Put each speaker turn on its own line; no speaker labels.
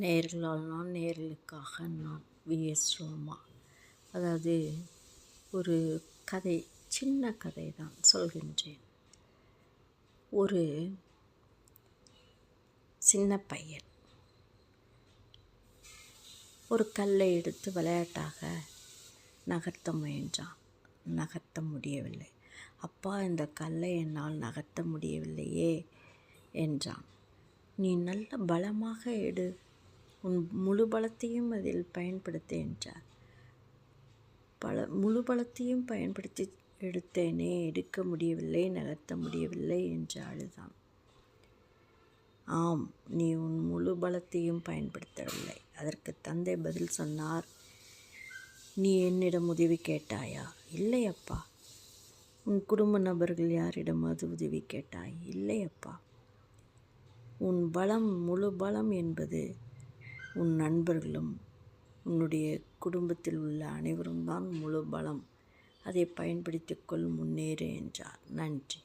நேர்களால் நான், நேர்களுக்காக நான். வி.எஸ். ரோமா. அதாவது ஒரு கதை, சின்ன கதை தான் சொல்கின்றேன். ஒரு சின்ன பையன் ஒரு கல்லை எடுத்து விளையாட்டாக நகர்த்த முயன்றான். நகர்த்த முடியவில்லை. அப்பா, இந்த கல்லை என்னால் நகர்த்த முடியவில்லையே என்றான். நீ நல்ல பலமாக எடு, உன் முழு பலத்தையும் அதில் பயன்படுத்து என்றார். முழு பலத்தையும் பயன்படுத்தி எடுத்தேனே, எடுக்க முடியவில்லை, நகர்த்த முடியவில்லை என்று அழுதான். ஆம், நீ உன் முழு பலத்தையும் பயன்படுத்தவில்லை. அதற்கு தந்தை பதில் சொன்னார், நீ என்னிடம் உதவி கேட்டாயா? இல்லை அப்பா. உன் குடும்ப நபர்கள் யாரிடமாவது உதவி கேட்டாய்? இல்லை அப்பா. உன் பலம், முழு பலம் என்பது உன் நண்பர்களும் உன்னுடைய குடும்பத்தில் உள்ள அனைவரும் தான் முழு பலம். அதை பயன்படுத்திக்கொள், முன்னேறு என்றார். நன்றி.